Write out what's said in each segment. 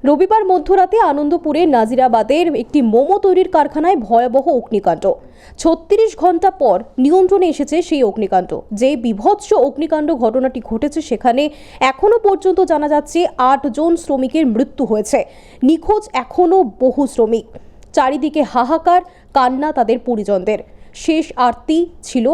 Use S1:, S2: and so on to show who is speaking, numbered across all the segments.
S1: রবিবার মধ্যরাতে আনন্দপুরে নাজিরাবাদের একটি মোমো তৈরির কারখানায় ভয়াবহ অগ্নিকাণ্ড। ৩৬ ঘন্টা পর নিয়ন্ত্রণে এসেছে সেই অগ্নিকাণ্ড। যে বিভৎস অগ্নিকাণ্ড ঘটনাটি ঘটেছে সেখানে এখনো পর্যন্ত জানা যাচ্ছে ৮ জন শ্রমিকের মৃত্যু হয়েছে। নিখোঁজ এখনো বহু শ্রমিক। চারিদিকে হাহাকার, কান্না তাদের পরিজনদের। শেষ আরতি ছিল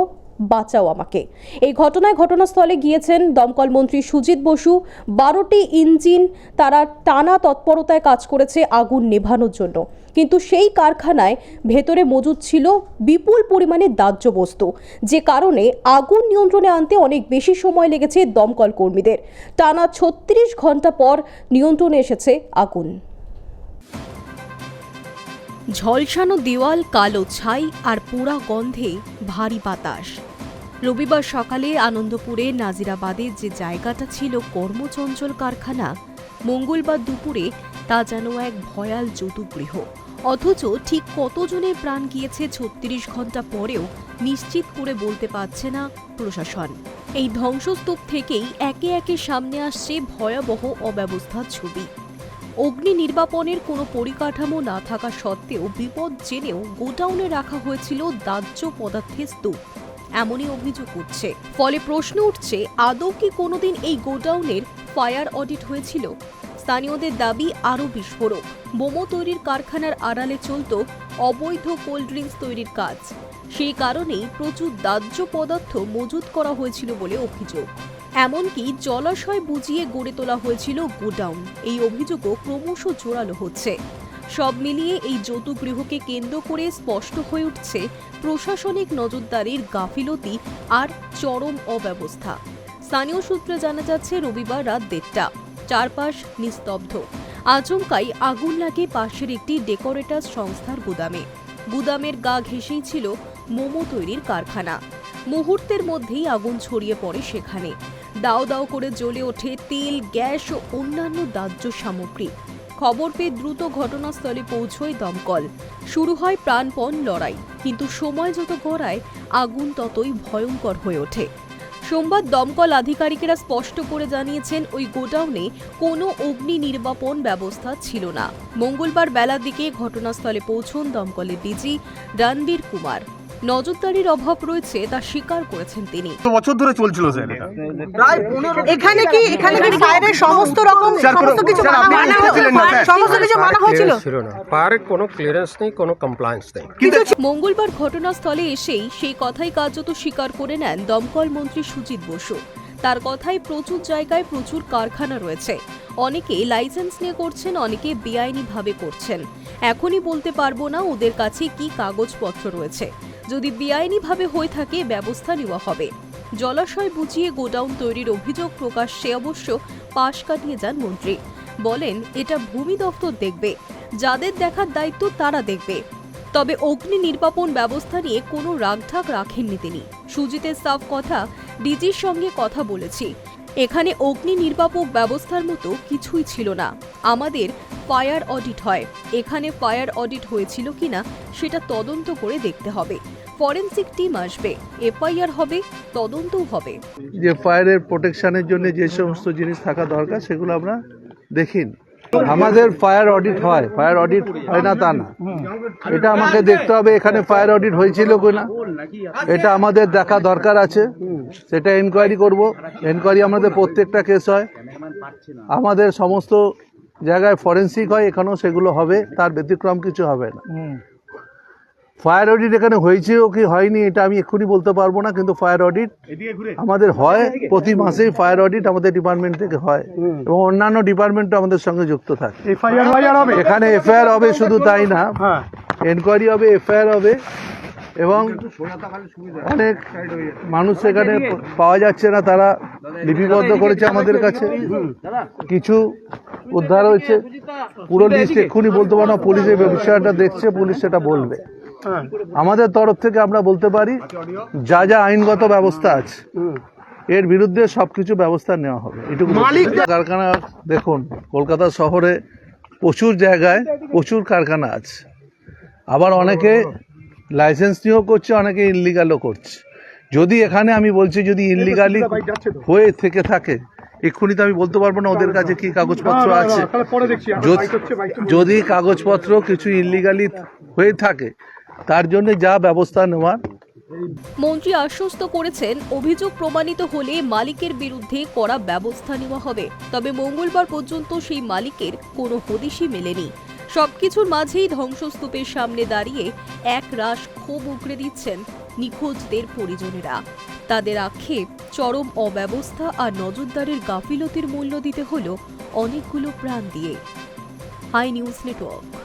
S1: বাঁচাও আমাকে। এই ঘটনায় ঘটনাস্থলে গিয়েছেন দমকল মন্ত্রী সুজিত বসু। ১২টি ইঞ্জিন তারা টানা তৎপরতায় কাজ করেছে আগুন নেভানোর জন্য, কিন্তু সেই কারখানায় ভেতরে মজুদ ছিল বিপুল পরিমাণে দাহ্য বস্তু, যে কারণে আগুন নিয়ন্ত্রণে আনতে অনেক বেশি সময় লেগেছে দমকল কর্মীদের। টানা ৩৬ ঘন্টা পর নিয়ন্ত্রণে এসেছে আগুন। ঝলসানো দেওয়াল, কালো ছাই আর পোড়া গন্ধে ভারী বাতাস। রবিবার সকালে আনন্দপুরে নাজিরাবাদের যে জায়গাটা ছিল কর্মচঞ্চল কারখানা, মঙ্গলবার দুপুরে তা যেন এক ভয়াল জতুগৃহ। অথচ ঠিক কতজনের প্রাণ গিয়েছে ৩৬ ঘন্টা পরেও নিশ্চিত করে বলতে পারছে না প্রশাসন। এই ধ্বংসস্তূপ থেকেই একে একে সামনে আসছে ভয়াবহ অব্যবস্থার ছবি। অগ্নি নির্বাপনের কোনো পরিকাঠামো না থাকা সত্ত্বেও বিপদ জেনেও গোডাউনে রাখা হয়েছিল দাহ্য পদার্থের স্তূপ, এমনই অভিযোগ উঠছে। ফলে প্রশ্ন উঠছে, আদৌ কি কোনোদিন এই গোডাউনের ফায়ার অডিট হয়েছিল? স্থানীয়দের দাবি আরও বিস্ফোরক। মোমো তৈরির কারখানার আড়ালে চলত অবৈধ কোল্ড ড্রিঙ্কস তৈরির কাজ। সেই কারণেই প্রচুর দাহ্য পদার্থ মজুত করা হয়েছিল বলে অভিযোগ। এমনকি জলাশয় বুঝিয়ে গড়ে তোলা হয়েছিল গোডাউন। এই অভিযোগও ক্রমশ জোরালো হচ্ছে। সব মিলিয়ে এই জতুগৃহকে কেন্দ্র করে স্পষ্ট হয়ে উঠছে প্রশাসনিক নজরদারির গাফিলতি আর চরম অব্যবস্থা। স্থানীয় সূত্রে জানা যাচ্ছে, রবিবার রাত ১:৩০, চারপাশ নিস্তব্ধ। আচমকাই আগুন লাগে পাশের একটি ডেকোরেটার্স সংস্থার গুদামে। গুদামের গা ঘেঁষেই ছিল মোমো তৈরির কারখানা। মুহূর্তের মধ্যেই আগুন ছড়িয়ে পড়ে সেখানে। দাও দাও করে জ্বলে ওঠে তেল, গ্যাস ও অন্যান্য দাহ্য সামগ্রী। খবর পেয়ে দ্রুত ঘটনাস্থলে পৌঁছয় দমকল। শুরু হয় প্রাণপণ লড়াই, কিন্তু সময় যত গড়ায় আগুন ততই ভয়ঙ্কর হয়ে ওঠে। সোমবার দমকল আধিকারিকেরা স্পষ্ট করে জানিয়েছেন, ওই গোডাউনে কোনো অগ্নি নির্বাপন ব্যবস্থা ছিল না। মঙ্গলবার বেলার দিকে ঘটনাস্থলে পৌঁছন দমকলের ডিজি রণবীর কুমার। নজরদারির অভাব রয়েছে তা স্বীকার করেছেন তিনি।
S2: বছর ধরে চলছিল স্যার এটা
S3: প্রায় 15 এখানে কি ফায়ারের সমস্ত কিছু মানা হয়েছিল
S4: ছিল না। ফায়ার কোনো ক্লিয়ারেন্স নেই, কোনো কমপ্লায়েন্স নেই।
S1: মঙ্গলবার ঘটনাস্থলে এসেই সেই কথাই কার্যত স্বীকার করে নেন দমকল মন্ত্রী সুজিত বসু। তার কথায় প্রচুর জায়গায় প্রচুর কারখানা রয়েছে। অনেকে লাইসেন্স নিয়ে করছেন, অনেকে বেআইনিভাবে করছেন। এখনই বলতে পারবো না ওদের কাছে কি কাগজপত্র রয়েছে। যদি বেআইনিভাবে হয়ে থাকে ব্যবস্থা নেওয়া হবে। জলাশয় বুঝিয়ে গোডাউন তৈরির অভিযোগ প্রকাশ্যে অবশ্য পাশ কাটিয়ে যান মন্ত্রী। বলেন, এটা ভূমি দপ্তর দেখবে, যাদের দেখার দায়িত্ব তারা দেখবে। তবে অগ্নি নির্বাপন ব্যবস্থা নিয়ে কোনো রাগঢাক রাখেননি তিনি। সুজিতের সাফ কথা, ডিজির সঙ্গে কথা বলেছি, এখানে অগ্নি নির্বাপক ব্যবস্থার মতো কিছুই ছিল না। আমাদের ফায়ার অডিট হয়, এখানে ফায়ার অডিট হয়েছিল কিনা সেটা তদন্ত করে দেখতে হবে। ফরেনসিক টিম আসবে, এফআইআর হবে, তদন্তও হবে।
S5: যে ফায়ারের প্রোটেকশনের জন্য যে সমস্ত জিনিস থাকা দরকার সেগুলো আমরা দেখিন। আমাদের ফায়ার অডিট হয়, ফায়ার অডিট হয় না তা না। এটা আমাকে দেখতে হবে এখানে ফায়ার অডিট হয়েছিল কিনা, এটা আমাদের দেখা দরকার আছে। সেটা এনকোয়ারি করব। এনকোয়ারি আমাদের প্রত্যেকটা কেস হয়, আমাদের সমস্ত জায়গায় ফরেন্সিক হয়, এখানেও সেগুলো হবে, তার ব্যতিক্রম কিছু হবে না। ফায়ার অডিট এখানে হয়েছে কি হয়নি এটা আমি এক্ষুনি বলতে পারবো না, কিন্তু ফায়ার অডিট আমাদের হয়, প্রতি মাসেই ফায়ার অডিট আমাদের ডিপার্টমেন্ট থেকে হয় এবং অন্যান্য ডিপার্টমেন্টও আমাদের সঙ্গে যুক্ত থাকে। এখানে এফআইআর হবে, শুধু তাই না, এনকোয়ারি হবে, এফআইআর হবে এবং অনেক মানুষ সেখানে পাওয়া যাচ্ছে না, তারা লিপিবদ্ধ করেছে আমাদের কাছে, কিছু উদ্ধার হয়েছে। পুরো লিস্ট এক্ষুনি বলতে পারবো না, পুলিশের বিষয়টা দেখছে, পুলিশ সেটা বলবে। আমাদের তরফ থেকে আমরা বলতে পারি যা যা আইনগত ব্যবস্থা আছে এর বিরুদ্ধে সবকিছু ব্যবস্থা নেওয়া হবে। এটুকু। কারখানা দেখুন, কলকাতা শহরে প্রচুর জায়গায় প্রচুর কারখানা আছে, আবার অনেকে লাইসেন্স নিয়েও করছে, অনেকে ইনলিগালও করছে। যদি এখানে আমি বলছি যদি ইনলিগালি হয়ে থেকে থাকে, এক্ষুনি তো আমি বলতে পারবো না ওদের কাছে কি কাগজপত্র আছে। যদি কাগজপত্র কিছু ইলিগালি হয়ে থাকে তার জন্য যা ব্যবস্থা নেওয়ার।
S1: মন্ত্রী আশ্বস্ত করেছেন অভিযোগ প্রমাণিত হলে মালিকের বিরুদ্ধে কড়া ব্যবস্থা নেওয়া হবে। তবে মঙ্গলবার পর্যন্ত সেই মালিকের কোনো হদিশই মেলেনি। সবকিছুর মাঝেই ধ্বংসস্তূপের সামনে দাঁড়িয়ে এক রাশ ক্ষোভ উগরে দিচ্ছেন নিখোঁজদের পরিজনেরা। তাদের আক্ষেপ, চরম অব্যবস্থা আর নজরদারির গাফিলতির মূল্য দিতে হলো অনেকগুলো প্রাণ দিয়ে। Hi news network.